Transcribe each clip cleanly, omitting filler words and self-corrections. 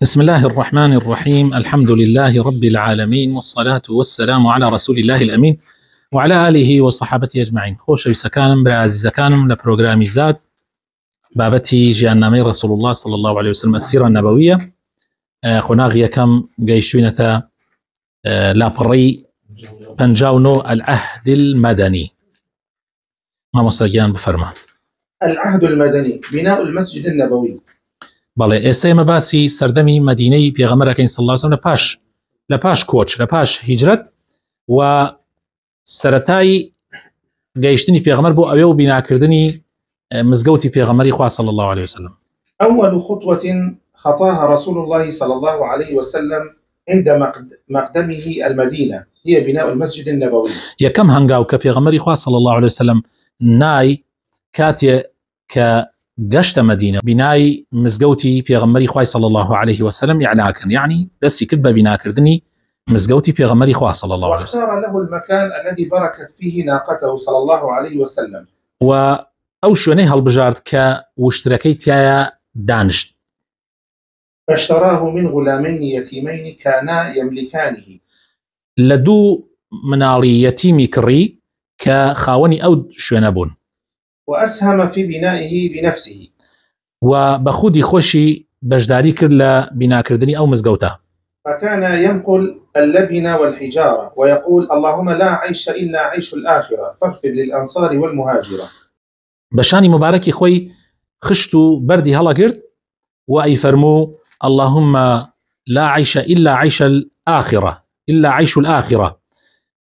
بسم الله الرحمن الرحيم. الحمد لله رب العالمين، والصلاة والسلام على رسول الله الأمين وعلى آله وصحابته أجمعين. خۆشەویستەکانم، برا عزیزەکانم، لە پرۆگرامی زاد بابەتی ژیاننامەی رسول الله صلى الله عليه وسلم السيرة النبوية قۆناغی یەکەم گەیشتوینەتە لاپەڕەی 59 العهد المدني. مامۆستاگیان بفەرما. العهد المدني بناء المسجد النبوي. بەڵێ ئێستا ئێمە باسی سەردەمی مەدینەی پێغەمبەرەکەین صلی الله عليه وسلم لە پاش کۆچ، لە پاش هیجرەت و سەرەتای گەیشتنی پێغەمبەر بۆ ئەوێ و بیناکردنی مزگەوتی پێغەمبەری خوا صلی الله عليه وسلم. أول خطوة خطاها رسول الله صلى الله عليه وسلم عند مقدمه المدينة هي بناء المسجد النبوي. یەکەم هەنگاو کە پێغەمبەری خوا صلی الله عليه وسلم نای کاتێ کە گەشتە مەدینە بینای مزگەوتی پێغەمبەری خوای صلی الله عليه وسلم یعناکن، یعنی دەستی کرد بە بیناکردنی مزگەوتی پێغەمبەری خوا صلی الله عليه وسلم. واختار له المكان الذي بركت فيه ناقته صلى الله عليه وسلم. و ئەو شوێنەی هەڵبژارد کە وشترەکەی تایە دانشت. فاشتراه من غلامين يتيمين كانا يملكانه. لە دوو مناڵی یەتیمی کڕی کە خاوەنی ئەو شوێنە بوون. وأسهم في بنائه بنفسه. و بە خودی خۆشی بەشداری کرد لە بیناکردنی ئەو مزگەوتە. فكان ينقل اللبن والحجارة ويقول اللهم لا عيش إلا عيش الآخرة فاغفر للأنصار والمهاجرة. بەشانی مبارەکی خۆی خشت و بەردی هەڵەگرت و ئەیفەرموو اللهم لا عيش إلا عيش الآخرة إلا عيش الآخرة،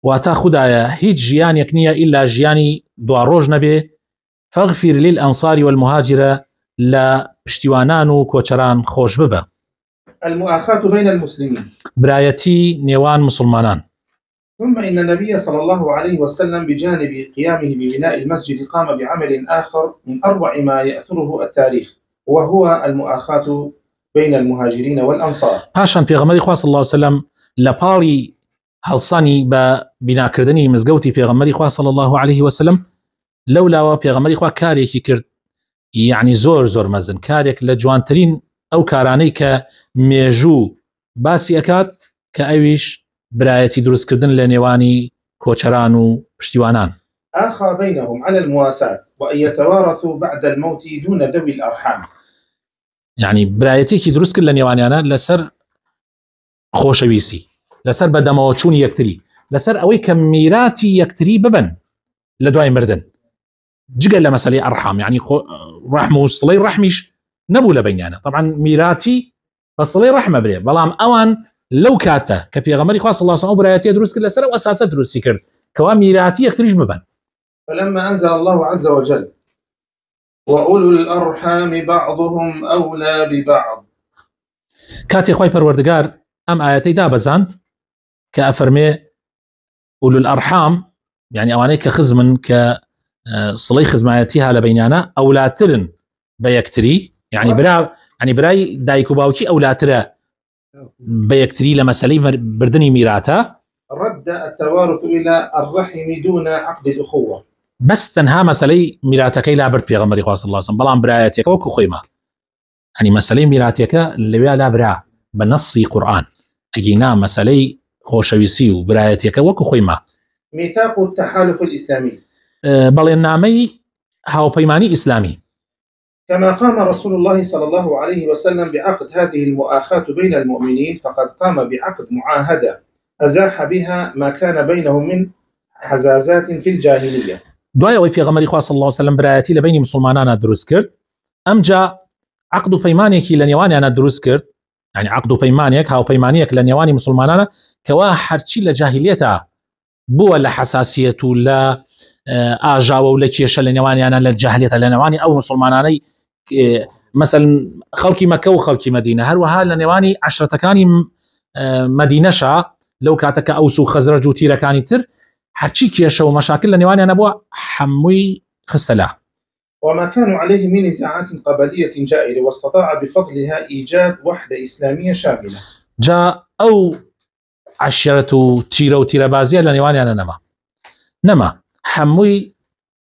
واتە خودایە هیچ ژیانێک نییە ئیلا ژیانی دواڕۆژ نەبێ، فاغفر للأنصار والمهاجرة لە پشتیوانان و کۆچەران خۆش ببە. المؤاخاة بين المسلمين. برایەتی نێوان مسلمانان. ثم إن النبي صلى الله عليه وسلم بجانب قيامه ببناء المسجد قام بعمل آخر من أروع ما يأثره التاريخ، وهو المؤاخاة بين المهاجرين والأنصار. پاشان پێغەمبەری خوا صلی الله عليه وسلم لە پاڵی هەڵسانی بە بیناکردنی مزگەوتی پێغەمبەری خوا صلی الله عليه وسلم لەولاوە پێغەمبەری خوا کارێکی کرد، یعنی زۆر مەزن، کارێک لە جوانترین ئەو کارانەی کە مێژوو باسی ئەکات کە ئەویش برایەتی دروستکردن لە نێوانی کۆچەران و پشتیوانان. آخى بينهم على المواساة وأن يتوارثوا بعد الموت دون ذوي الأرحام. یعنی برایەتێکی دروست کرد لە نێوانیانە لەسەر خۆشەویستی، لەسەر بەدەمەوەچوونی یەکتری، لەسەر ئەوەی کە میراتی یەکتری ببن لە دوای مردن، جگە لە مەسەلەی ئەرحام، یعنی ڕەحم و سڵەی ڕەحمیش نەبوو لە بینیانە. طبعا میراتی بە سڵەی ڕەحمە برێ، بەڵام ئەوان لەو کاتە کە پێغەمبەری خوا صلی الله عليه وسلم برایەتی دروست کرد لەسەر ئەو ئەساسە دروستی کرد کەوا میراتی یەکتریش ببن. فلما أنزل الله عز وجل وأولو الأرحام بعضهم أولى ببعض. کاتێ خوای پەروەردگار ئەم ئاەتەی دابەزاند کە ئەفەرمێ ئولو الأرحام، یعنی ئەوانەی کە خزمن کە سڵەی خزمایەتی ها لە بینیانە ئەولاترن بە یەکتری، یعنی برای دایک و باوکی ئەولاترە بە یەکتری لە مەسەلەی بردننی میراتە. رد التوارث إلى الرحم دون عقد الأخوة. بەس تەنها مەسەلەی میراتەکەی لابرد پێغەمبەری خوا صلی الله عليه وسلم، بەڵام برایەتێکە وەکو خۆیمە، یعنی مەسەلەی میراتێکە لەوێ لابرا بە نەسی قورئان، ئەگینا مەسەلەی خۆشەویستی و برایەتێکە وەکو خۆیمە. ميثاق التحالف الإسلامي. بەڵێنامەی هاوپەیمانی ئیسلامی. كما قام رسول الله صلى الله عليه وسلم بعقد هذه المؤاخاة بين المؤمنين، فقد قام بعقد معاهدة أزاح بها ما كان بينهم من حزازات في الجاهلية. دوای ئەوەی پێغەمبەری خوا صلی الله عليه وسلم برایەتی لە بینی مسلمانانە دروست کرد، ئەمجا عقد و پەیمانێکی لە نێوانیانە دروست کرد، یعنی عقد و پەیمانێک هاوپەیمانیەک لە نێوانی مسلمانانە کەوا هەرچی لە جاهلیەتە بووە لە حساسیەت و لە ئاژاوە و لە کێشە لە نێوانیانە لە جاهلیەتە لە نێوانی ئەو مسلمانانەی مثلا خەڵکی مەکە و خەڵکی مەدینە، هەروەها لە نێوانی عەشرەتەکانی مەدینەشە لەو کاتەکە ئەوس و خەزرەج و تیرەکانی تر هەرچی کێشە و مەشاکل لە نێوانیانە بووە هەمووی خستەلا. وما كانوا عليه من نزاعات قبلية جائرة واستطاع بفضلها إيجاد وحدة إسلامية شاملة. جا أو عشرة و تیرە و تیرەبازیە لە نێوانیانە نەما هەمووی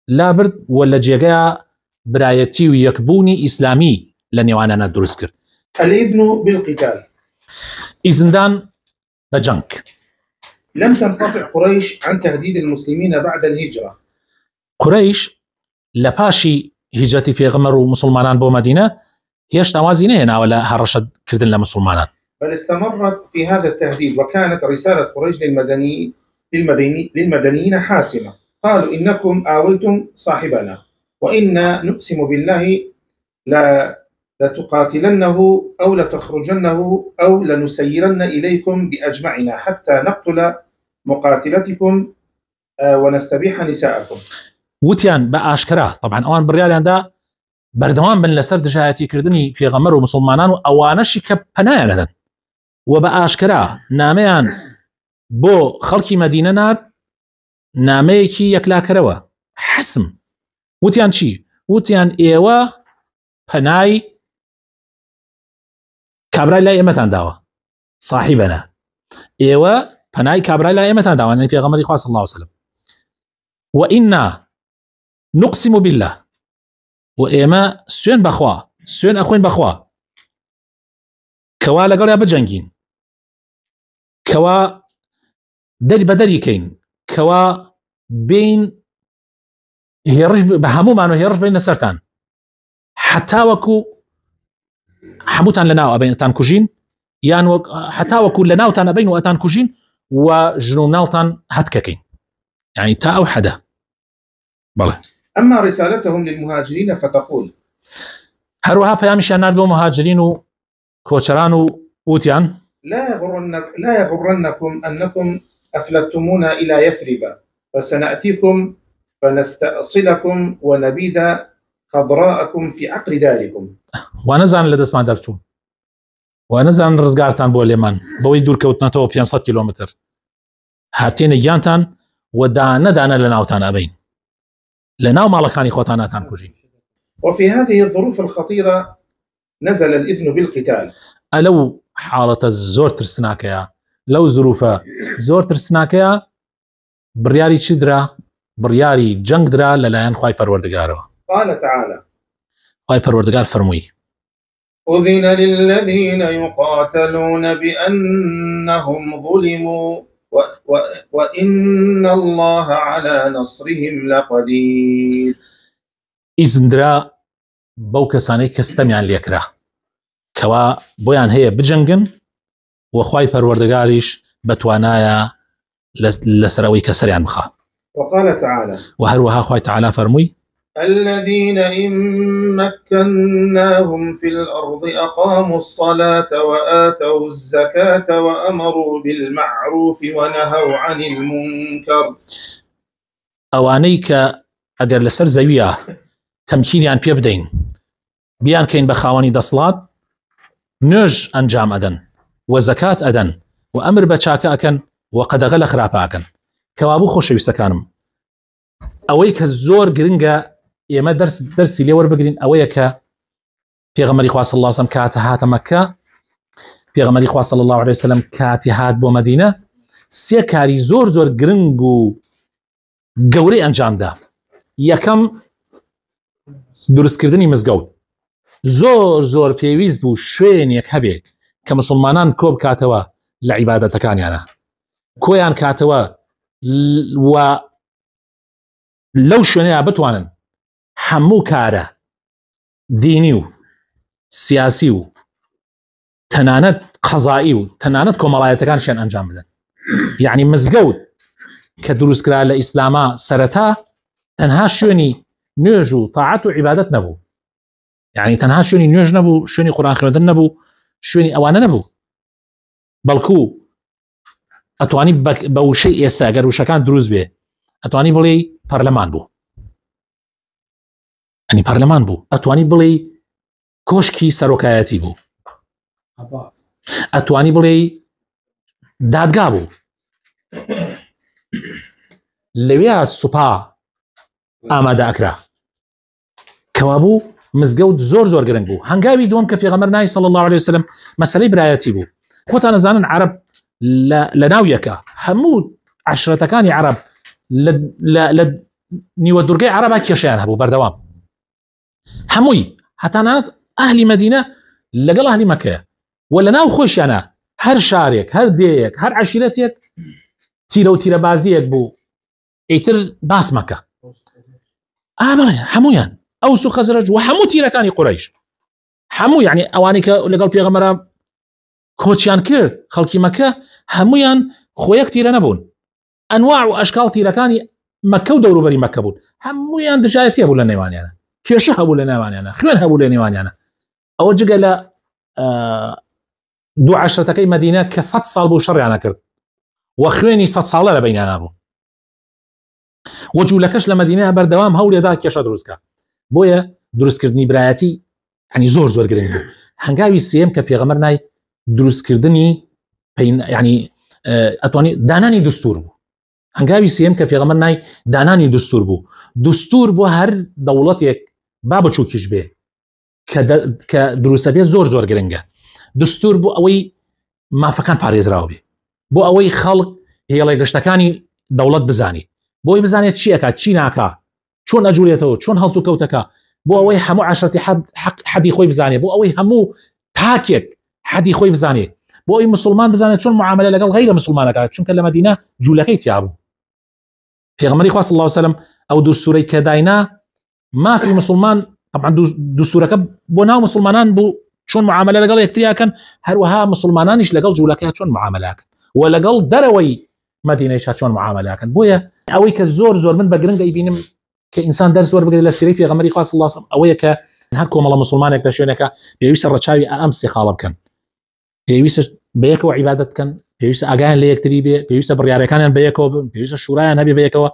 لابرد و لە جێگەیە برایەتی و یەکبوونی ئیسلامی لە نێوانیانە دروست کرد الإذن بالقتال. إذندان بجنك. لم تنقطع قريش عن تهديد المسلمين بعد الهجرة. قريش لباشي هجرتي پیغمبر و مسلمانان بو مدينة هيش نوازي نهنا ولا هرشد كردن لمسلمانان، بل استمرت في هذا التهديد، وكانت رسالة قريش للمدنيين حاسمة. قالوا إنكم آويتم صاحبنا وإنا نقسم بالله لتقاتلنه أو لتخرجنه أو لنسيرن إليكم بأجمعنا حتى نقتل مقاتلتكم ونستبيح نساءكم. وتيان بأشكرا طبعا اوان برياليان دا بردوان بن لسر دجايتي كردني في غمر ومسلمانان اوانشي كبنايا لدن وبأشكرا ناميان بو خلقي مدينة نار ناميكي يكلا كروا حسم. وتيان چي؟ وتيان ايوا پناي كابراي لا ايمتان داوا صاحبنا ايوا پناي كابراي لا ايمتان داوا يعني في غمر صلى الله عليه وسلم وإنا نقسم بالله وإما سوين بخوا سوين أخوين بخوا كوا لقل يا بجنجين كوا دري بدري كين كوا بين هيرج بهمو معنو هيرج بين سرتان حتى وكو حموتان لناو أبين تان كوجين يعني حتى وكو لناو تان أبين وأتان كوجين وجنونالتان هتككين يعني تا أو حدا بله. أما رسالتهم للمهاجرين فتقول هروها بيامشان نادبو مهاجرين وكوشران ووتيان لا يغرنكم أنكم أفلتمونا إلى يثرب فسنأتيكم فنستأصلكم ونبيد خضراءكم في عقر داركم. ونزان لدس ما درتم ونزان رزقارتان بو اليمن بوي دور كوتناتو 500 كيلومتر هارتين يانتان ودانا لناوتان أبين لناو مالكاني خوتاناتان كوجي. وفي هذه الظروف الخطيرة نزل الإذن بالقتال. ألو حالة الزور ترسناكيا لو ظروفة زور ترسناكيا برياري چدرا برياري جنگ درا للايان خواهي پروردگارو. قال تعالى خواهي پروردگار فرموي أذن للذين يقاتلون بأنهم ظلموا وإن الله على نصرهم لقدير. إذن درا بو كساني كستميان ليكرا كوا بويان هي بجنگن وخواي پروردگاريش بتوانايا لسروي كسريان بخا. وقال تعالى وهروها خواي تعالى فرموي الذين إن مكناهم في الأرض أقاموا الصلاة وآتوا الزكاة وأمروا بالمعروف ونهوا عن المنكر. أوانيك أجر لسر زوية تمكينيان بيبدين بيان كين بخاواني دصلات نوج أنجام أدن وزكاة أدن وأمر بچاك أكن وقدغل خراب أكن كوابو خوشوي سكانم أويك الزور قرنجا يما درسي لي وربقرين أويك پیغمبر خوا صلى الله عليه وسلم كاتي هات مكة پیغمبر خوا صلى الله عليه وسلم كاتي هات بو مدينة سيكاري زور قرنجو قوري أنجام دا يكم درس كردني مزقود زور بيويز بو شوين يك هبيك كمسلمانان كوب كاتوا لعبادة كان يعني كويان كاتوا و لو شوينيا بتوانن حمو كاره دينيو سياسيو تنانت قضائيو تنانت كومالايتكان شان انجام بدن يعني مزقود كدروس كرا لإسلاما سرتا تنها شوني نيجو طاعته عبادت نبو يعني تنها شوني نيج نبو شوني قرآن خردن نبو شوني أوانا نبو بلكو أتواني بو شيء يستاقر وشكان دروس به أتواني بلي برلمان بو يعني برلمان بو أتواني بلي كوشكي سروكاياتي بو أتواني بلي دادگا بو لويا السوبا آماده أكرا كوابو مزقود زور قرنگ بو هنگاوي دوم كبيغمبر ناي صلى الله عليه وسلم مسألة براياتي بو خوتانا زانن عرب لناويكا همود عشرة كان عرب نيو الدرقاء عربا كيشان هبو بردوام هموي حتى أنا أهل مدينة لەگەڵ ئەهلی مەکەیە و لە ناو خۆشیانە هەر شارێک هەر دێیەک هەر عەشیرەتێک تیرە و تیرە بازیەک بوو ئیتر باس مەکە بەڵێ هەمویان ئەوس و خەزرەج و هەموو تیرەکانی قوڕەیش هەموو یعنی ئەوانی کە لەگەڵ پێغەمبەر کۆچیان کرد خەڵکی مەکە هەمویان خۆیەک تیرە نەبوون ئەنواع و ئەشکال تیرەکانی مەکە و دەوروبەری مەکە بوون هەمویان دژایەتی هەبوو لە نێوانیانە کێشە هەبوو لە نێوانیانە خوێن هەبوو لە نێوانیانە ئەوە جگە لە دوو عەشرەتەکەی مەدینە کە 100 ساڵ بوو شەڕیانە کرد و خوێنی 100 ساڵە لە بەینیانە بوو و جوولەکەش لە مەدینە بەردەوام هەوڵێدا کێشە دروستکە بۆیە دروستکردنی برایەتی ینی زۆر زۆر گرنگ بوو هەنگاوی سێم کە پێغەمبەر نای دروستکردنی ینی ئەتوانی دانانی دستور بوو هەنگاوی سێم کە پێغەمبەر نای دانانی دستور بوو دستور بۆ هەر دەوڵەتێک با بچووکیش بێ کە دروستە بێت زۆر زۆر گرنگە دستور بۆ ئەوەی مافەکان پارێزراوە بێ بۆ ئەوەی خەڵک هێڵی گەشتەکانی دەوڵەت بزانی بۆی بزانێت چی ئەکات چی ناکا چۆن ئەجوورێتەوە چۆن هەڵسو کەوتەکە بۆ ئەوەی هەموو عەشرەتی حەدی خۆی بزانێت بۆ ئەوەی هەموو تاکێک حەدی خۆی بزانێت بۆ ئەوەی مسلمان بزانێت چۆن معاملە لەگەڵ غەیرە مسلمانەکە چونکە لە مەدینە جوولەکەی تیابوو پێغەمبەری خوا صلی الله علیه وسلم ئەو دستورەی کە داینا مافی مسلمان طبعا دستورەکە بۆ ناو مسلمانان بوو چۆن معاملە لەگەڵ یەکتریاکەن هەروەها مسلمانانیش لەگەڵ جوولەکەیان چۆن معاملەکەن و لەگەڵ دەرەوەی مەدینەیش چۆن معاملەکەن بۆیە ئەوەی کە زۆر زۆر من بە گرنگی بینم کە ئینسان دەرس زۆر بگرێت لە سیرەی پێغەمبەری خوا صلی الله علیه وسلم ئەوەیە کە هەر کۆمەڵە مسلمانێک لە شوێنێکە پێویستە ڕەچاوی ئەم سێ خاڵە بکەن پێویستە بەیەکەوە عیبادەت بکەن پێویستە ئاگایان لە یەکتری بێ پێویستە بڕیارەکانیان بەیەکەوە بن پێویستە شورایان هەبێ بەیەکەوە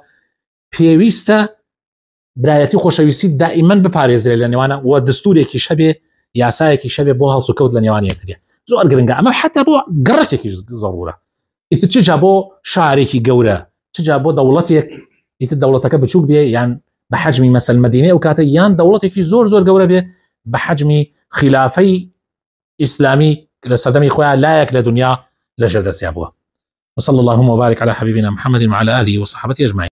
پێویستە برایەتی خۆشەویستی دائیمەن بپارێزرێت لە نێوانە و دستورێکی شەبێ یاسایەکی شەبێ بۆ هەڵسو کەوت لە نێوان یەکتریە زۆر گرنگە ئەمە حتا بۆ گەڕەکێکی زەڕورە ئیتر چجا بۆ شارێکی گەورە چجا بۆ دەوڵەتێک ئیتر دەوڵەتەکە بچووک بێ یان بە حەجمی مەسەل مەدینە ئەو کاتە یان دەوڵەتێکی زۆر زۆر گەورە بێ بە حەجمی خلافەی ئیسلامی لە سەردەمی خۆیان لایەک لە دنیا لەژێر دەستیا بووە وصلى اللهم وبارك على حبيبنا محمد وعلى آله وصحبه أجمعين